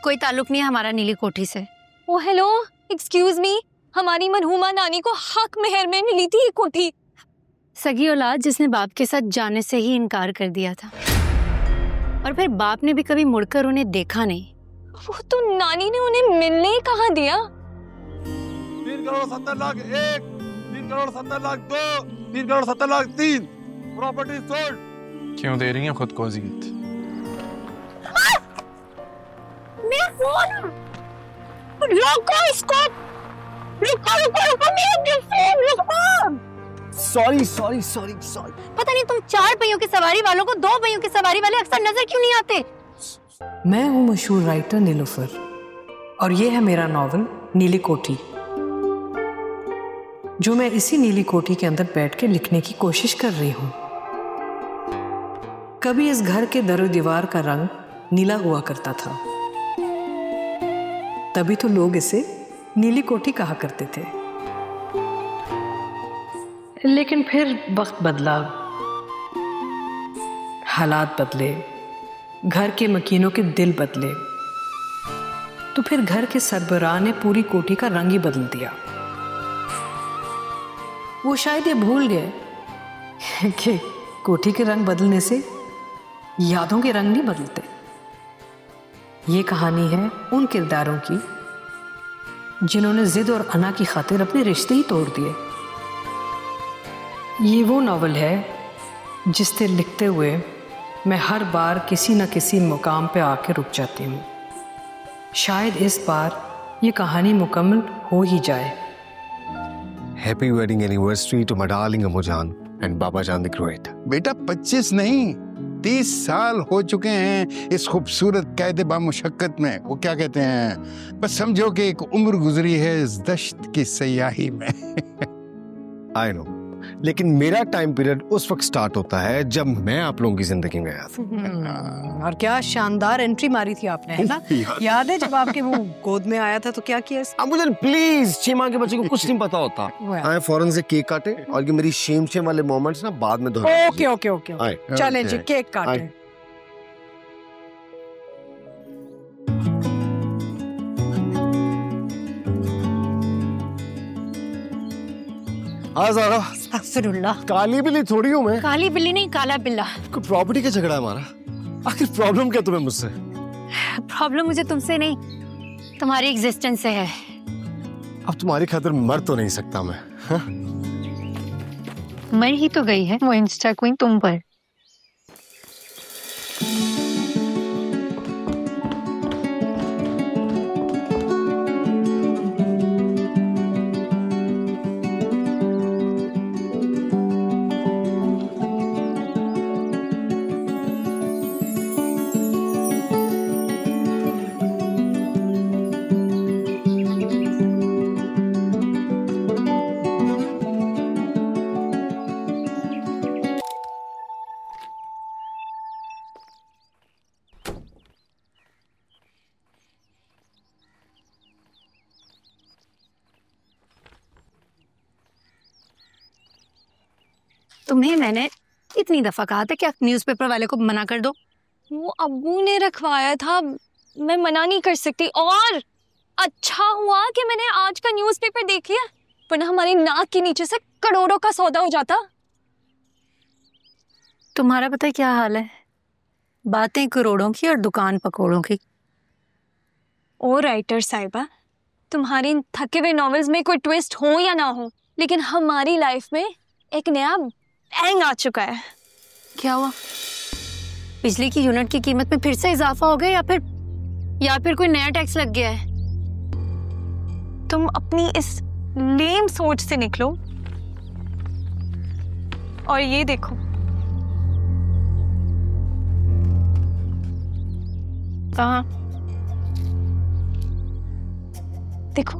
कोई ताल्लुक नहीं है हमारा नीली कोठी से। ओ हेलो, एक्सक्यूज मी, हमारी मरहूमा नानी को हक मेहर में मिली थी ये कोठी। सगी औलाद जिसने बाप के साथ जाने से ही इनकार कर दिया था और फिर बाप ने भी कभी मुड़कर उन्हें देखा नहीं। वो तो नानी ने उन्हें मिलने ही कहाँ दिया। 3,70,00,000 1, 3,70,00,000 2, 3,70,00,000 3, प्रॉपर्टी सोल्ड। क्यों दे रही हैं खुद को अजीत? मेरा फोन रोको इसको, रुको मेरा फोन। सॉरी। पता नहीं तुम 4 पहियों की सवारी वालों को 2 पहियों की सवारी वाले अक्सर नजर क्यों नहीं आते? मैं हूँ मशहूर राइटर नीलुफर और ये है मेरा नॉवल नीली कोठी, जो मैं इसी नीली कोठी के अंदर बैठ के लिखने की कोशिश कर रही हूँ। कभी इस घर के दरो दीवार का रंग नीला हुआ करता था, तभी तो लोग इसे नीली कोठी कहा करते थे। लेकिन फिर वक्त बदला, हालात बदले, घर के मकीनों के दिल बदले, तो फिर घर के सरबराह ने पूरी कोठी का रंग ही बदल दिया। वो शायद ये भूल गए कि कोठी के रंग बदलने से यादों के रंग नहीं बदलते। ये कहानी है उन किरदारों की जिन्होंने जिद और अना की खातिर अपने रिश्ते ही तोड़ दिए। ये वो नॉवल है जिससे लिखते हुए मैं हर बार किसी न किसी मुकाम पे आके रुक जाती हूँ। शायद इस बार ये कहानी मुकम्मल हो ही जाए। Happy wedding anniversary to my darling Ammu जान एंड बाबा जान द ग्रेट। बेटा 25 नहीं 30 साल हो चुके हैं इस खूबसूरत कैद बामुशक्कत में। वो क्या कहते हैं, बस समझो कि एक उम्र गुजरी है इस दश्त की सयाही में। आई नो, लेकिन मेरा टाइम पीरियड उस वक्त स्टार्ट होता है जब मैं आप लोगों की जिंदगी में आया था। और क्या शानदार एंट्री मारी थी आपने, है ना? याद है जब आपके वो गोद में आया था तो क्या किया? अब मुझे प्लीज 6 माह के बच्चे को कुछ नहीं पता होता। आए फौरन से केक काटे और ये मेरी शेम वाले मोमेंट्स ना बाद में दोहराए। ओके चलें जी, केक काटे। हाँ ज़ारा, अस्तगफिरुल्लाह। काली बिल्ली थोड़ी हूँ मैं। काली बिल्ली नहीं, काला बिल्ला। कोई प्रॉपर्टी का झगड़ा है हमारा। आखिर प्रॉब्लम क्या तुम्हें मुझसे? प्रॉब्लम मुझे तुमसे नहीं, तुम्हारी एग्जिस्टेंस से है। अब तुम्हारी खातिर मर तो नहीं सकता मैं। हा? मर ही तो गई है वो इंस्टा क्वीन तुम पर। तुम्हें मैंने इतनी दफा कहा था कि न्यूज़पेपर वाले को मना कर दो। वो अब्बू ने रखवाया था, मैं मना नहीं कर सकती। और अच्छा हुआ कि मैंने आज का न्यूज़पेपर देख लिया, वरना हमारी नाक के नीचे से करोड़ों का सौदा हो जाता। तुम्हारा पता है क्या हाल है? बातें करोड़ों की और दुकान पकोड़ों की। ओ राइटर साहिबा, तुम्हारी थके हुए नॉवेल्स में कोई ट्विस्ट हो या ना हो, लेकिन हमारी लाइफ में एक नया बैंग आ चुका है। क्या हुआ? बिजली की यूनिट की कीमत में फिर से इजाफा हो गया या फिर कोई नया टैक्स लग गया है? तुम अपनी इस लेम सोच से निकलो और ये देखो, कहाँ? देखो,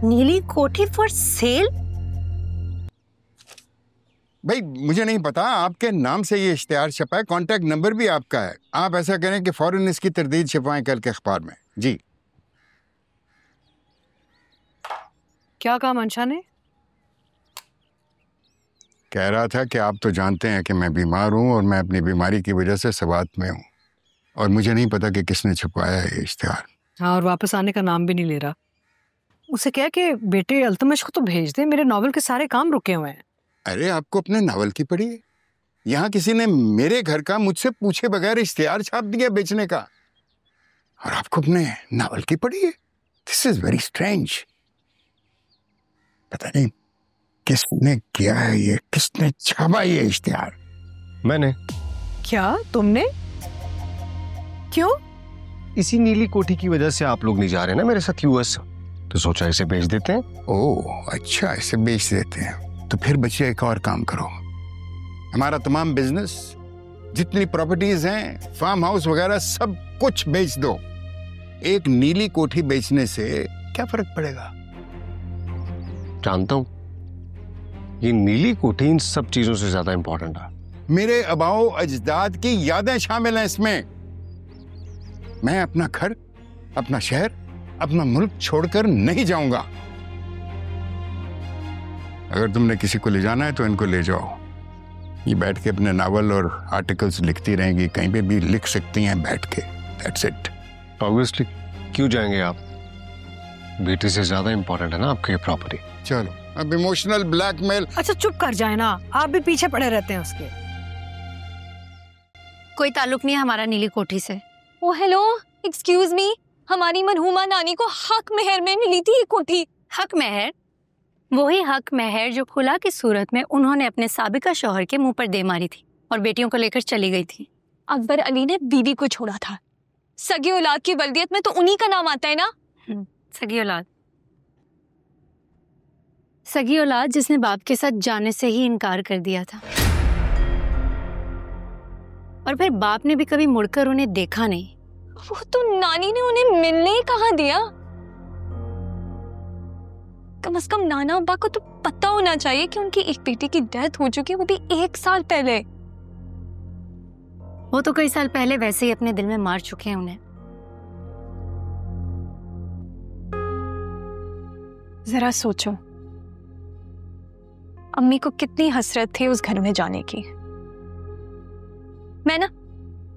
नीली कोठी फॉर सेल। भाई मुझे नहीं पता, आपके नाम से ये इश्तिहार छपा है, कॉन्टैक्ट नंबर भी आपका है। आप ऐसा करें कि फौरन इसकी तरदीद छपवाएं कल के अखबार में। जी। क्या कहा मंशा ने? कह रहा था कि आप तो जानते हैं कि मैं बीमार हूं और मैं अपनी बीमारी की वजह से सवात में हूं। और मुझे नहीं पता कि किसने छुपवाया है ये इश्तिहार। हाँ, और वापस आने का नाम भी नहीं ले रहा। उसे क्या कि बेटे अल्तमश को तो भेज दे, मेरे नॉवल के सारे काम रुके हुए हैं। अरे आपको अपने नावल की पड़ी है? यहाँ किसी ने मेरे घर का मुझसे पूछे बगैर इश्तिहार छाप दिया बेचने का, और आपको अपने नावल की पड़ी है? This is very strange. पता नहीं किसने किया है ये, किसने छापा ये इश्तिहार? मैंने। क्या तुमने? क्यों? इसी नीली कोठी की वजह से आप लोग नहीं जा रहे ना मेरे साथ यूएस, तो सोचा इसे बेच देते हैं। ओह अच्छा, इसे बेच देते हैं। तो फिर बच्चे एक और काम करो, हमारा तमाम बिजनेस, जितनी प्रॉपर्टीज हैं, फार्म हाउस वगैरह, सब कुछ बेच दो। एक नीली कोठी बेचने से क्या फर्क पड़ेगा? जानता हूं ये नीली कोठी इन सब चीजों से ज्यादा इंपॉर्टेंट है। मेरे आबाओ अजदाद की यादें शामिल हैं इसमें। मैं अपना घर, अपना शहर, अपना मुल्क छोड़कर नहीं जाऊंगा। अगर तुमने किसी को ले जाना है तो इनको ले जाओ। ये बैठ के अपने नावल और आर्टिकल्स लिखती रहेंगी, कहीं पे भी लिख सकती हैं बैठ के। That's it. ऑब्वियसली, क्यों जाएंगे आप? बेटी से ज्यादा इंपॉर्टेंट है ना आपकी प्रॉपर्टी। चलो, अब इमोशनल ब्लैकमेल। अच्छा चुप कर जाए ना, आप भी पीछे पड़े रहते हैं उसके। कोई ताल्लुक नहीं है हमारा नीली कोठी से। ओ हेलो, एक्सक्यूज मी, हमारी मरहूमा नानी को हक मेहर में मिली थी ये कोठी। हक मेहर? वही हक मेहर जो खुला की सूरत में उन्होंने अपने साबिका शौहर के मुंह पर दे मारी थी और बेटियों को लेकर चली गई थी। अकबर अली ने बीवी को छोड़ा था। सगी औलाद की वल्दियत में तो उन्हीं का नाम आता है ना। सगी औलाद? सगी औलाद जिसने बाप के साथ जाने से ही इनकार कर दिया था, और फिर बाप ने भी कभी मुड़कर उन्हें देखा नहीं। वो तो नानी ने उन्हें मिलने ही कहाँ दिया। कम से कम नाना अब्बा को तो पता होना चाहिए कि उनकी एक बेटी की डेथ हो चुकी है, वो भी 1 साल पहले। वो तो कई साल पहले वैसे ही अपने दिल में मार चुके हैं उन्हें। जरा सोचो, अम्मी को कितनी हसरत थी उस घर में जाने की। मैं ना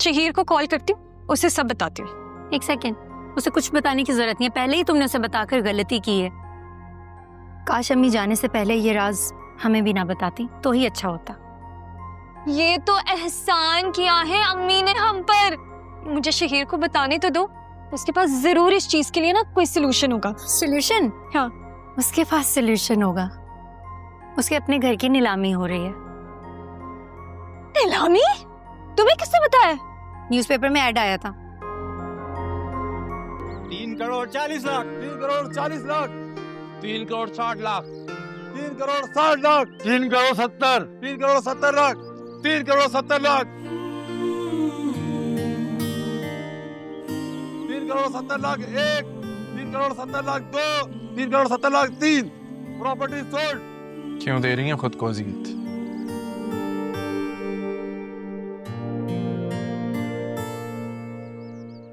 शहीर को कॉल करती हूँ, उसे सब बताती हूँ। एक सेकेंड, उसे कुछ बताने की जरूरत नहीं है, पहले ही तुमने उसे बताकर गलती की है। काश अम्मी जाने से पहले ये राज हमें भी ना बताती तो ही अच्छा होता। ये तो एहसान किया है अम्मी ने हम पर। मुझे शहीर को बताने तो दो, उसके पास जरूर इस चीज के लिए ना कोई सलूशन होगा। सलूशन? हाँ, उसके पास सलूशन होगा। उसके अपने घर की नीलामी हो रही है। नीलामी? तुम्हें किसने बताया? न्यूज़पेपर में ऐड आया था। 3 करोड़ 40 लाख, 3 करोड़ 40 लाख, 3 करोड़ 60 लाख, 3 करोड़ 60 लाख, 3 करोड़ 70, 3 करोड़ 70 लाख, 3 करोड़ 70 लाख, 3 करोड़ 70 लाख 1, 3 करोड़ 70 लाख 2, 3 करोड़ 70 लाख 3। Property sold. क्यों दे रही हैं खुद को अजीत?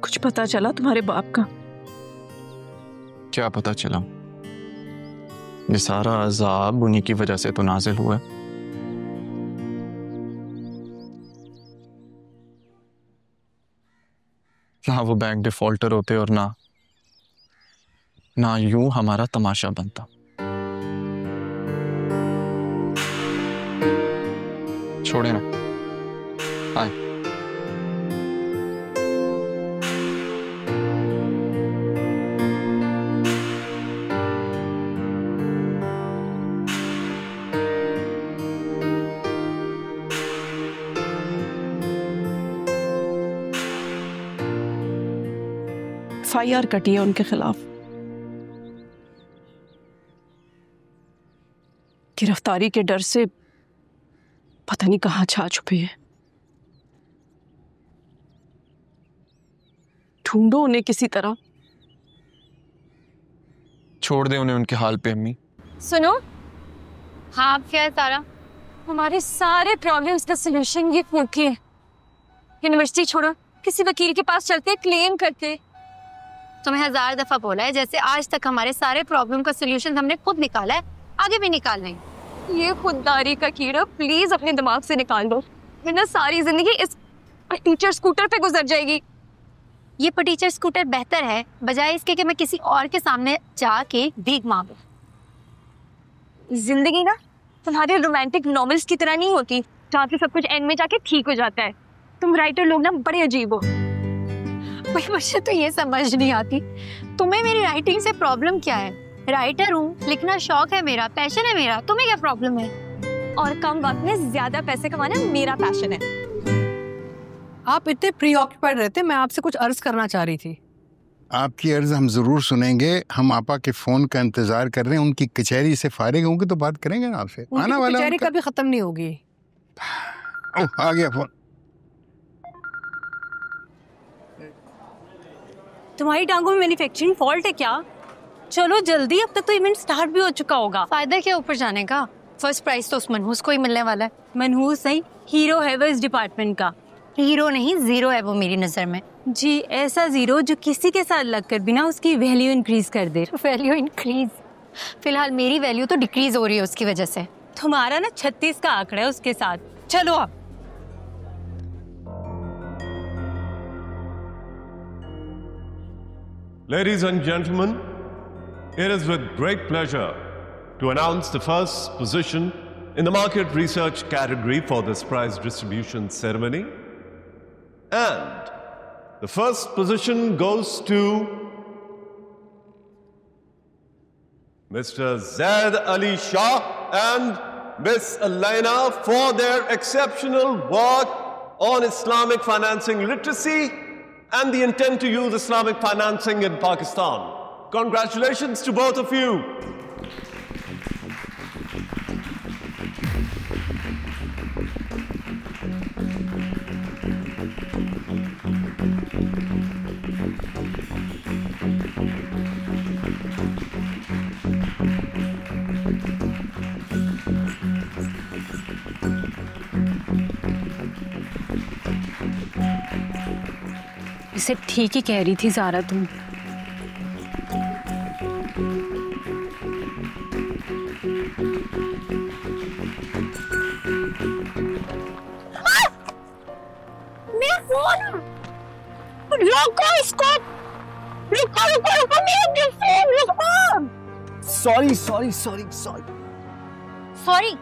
कुछ पता चला तुम्हारे बाप का? क्या पता चला? ये सारा अजाब उन्हीं की वजह से तो नाजिल हुआ। ना वो बैंक डिफॉल्टर होते और ना यूं हमारा तमाशा बनता। छोड़े ना, आए। FIR कटी है उनके खिलाफ। गिरफ्तारी के डर से पता नहीं कहां छा छुपे हैं। ढूंढो उन्हें किसी तरह। छोड़ दे उन्हें उनके हाल पे अम्मी। सुनो। हाँ, अब क्या है तारा? हमारे सारे प्रॉब्लम्स का सलूशन ये कोठी है। यूनिवर्सिटी छोड़ो, किसी वकील के पास चलते, क्लेम करते। तुम्हें 1000 दफा बोला है, जैसे आज तक हमारे सारे प्रॉब्लम का सलूशन हमने खुद निकाला है, आगे भी निकाल लेंगे। ये खुददारी का कीड़ा प्लीज अपने दिमाग से निकाल दो, वरना सारी जिंदगी इस टीचर स्कूटर पे गुजर जाएगी। ये टीचर स्कूटर बेहतर है बजाय इसके कि मैं किसी और के सामने जाके भीख मांगू। जिंदगी ना तुम्हारे रोमांटिक नॉवेल्स की तरह नहीं होती जहाँ पे सब कुछ एंड में जाके ठीक हो जाता है। तुम राइटर लोग ना बड़े अजीब हो। भाई मुझे तो ये समझ नहीं आती तुम्हें मेरी राइटिंग से प्रॉब्लम क्या है? राइटर हूँ, लिखना शौक है मेरा, पैशन है मेरा, तुम्हें क्या प्रॉब्लम है? और कम वक्त में ज्यादा पैसे कमाना मेरा पैशन है। आप इतने प्रीऑक्यूपाइड रहते, मैं आपसे कुछ अर्ज करना चाह रही थी। आपकी अर्ज हम जरूर सुनेंगे। हम आपा के फोन का इंतजार कर रहे हैं। उनकी कचहरी से फारिग होंगे तो बात करेंगे ना आपसे। आना वाला कचहरी कभी खत्म नहीं होगी। आ गया फोन। तुम्हारी टांगों में मैन्युफैक्चरिंग फॉल्ट है क्या? चलो जल्दी, अब तक तो इवेंट स्टार्ट भी हो चुका होगा। फायदा क्या ऊपर जाने का? फर्स्ट प्राइज तो उस मनहूस को ही मिलने वाला है। मनहूस नहीं, हीरो है वो इस डिपार्टमेंट का। हीरो नहीं, जीरो है वो मेरी नजर में। जी, ऐसा जीरो जो किसी के साथ लग कर बिना उसकी वैल्यू इंक्रीज कर दे। Value increase? फिलहाल मेरी वैल्यू तो डिक्रीज हो रही है उसकी वजह से। तुम्हारा ना 36 का आंकड़ा है उसके साथ। चलो आप। Ladies and gentlemen, it is with great pleasure to announce the first position in the market research category for this prize distribution ceremony. And the first position goes to Mr. Zaid Ali Shah and Miss Alaina for their exceptional work on Islamic financing literacy and the intent to use Islamic financing in Pakistan. Congratulations to both of you. इसे ठीक ही कह रही थी ज़ारा तुम। मेरा phone! रोको इसको! रुको रुको रुको, मेरा फोन रुको! Sorry sorry sorry sorry sorry?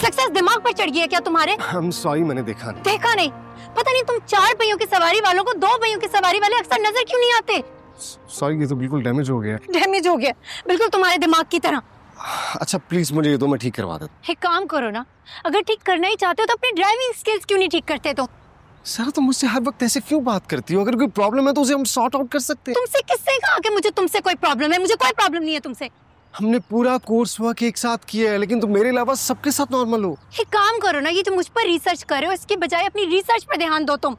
Success दिमाग पर चढ़ गई है क्या तुम्हारे? I'm sorry, मैंने देखा नहीं। देखा नहीं? पता नहीं तुम 4 पहियों की सवारी वालों को 2 पहियों की सवारी वाले अक्सर नजर क्यों नहीं आते? सॉरी, ये तो बिल्कुल डैमेज हो गया। डैमेज हो गया? बिल्कुल तुम्हारे दिमाग की तरह। अच्छा प्लीज मुझे ये दो, मैं ठीक करवा देता। एक काम करो ना, अगर ठीक करना ही चाहते हो तो अपनी ड्राइविंग स्किल्स क्यों नहीं ठीक करते? तो सर तुम मुझसे हर वक्त ऐसे क्यों बात करती हो? अगर कोई प्रॉब्लम है तो उसे हम सॉर्ट आउट कर सकते हैं। तुमसे किससे कहा कि मुझे तुमसे कोई प्रॉब्लम है? मुझे कोई प्रॉब्लम नहीं है तुमसे। हमने पूरा कोर्स वर्क एक साथ किया है, लेकिन तुम मेरे अलावा सबके साथ नॉर्मल हो। एक काम करो ना, ये जो मुझ पर रिसर्च कर रहे हो इसके बजाय अपनी रिसर्च पर ध्यान दो तुम।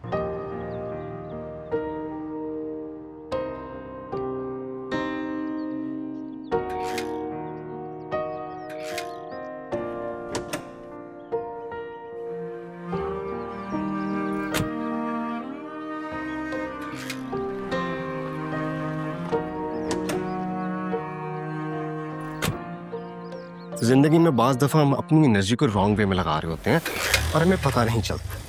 जिंदगी में बाज दफा हम अपनी एनर्जी को रॉन्ग वे में लगा रहे होते हैं और हमें पता नहीं चलता।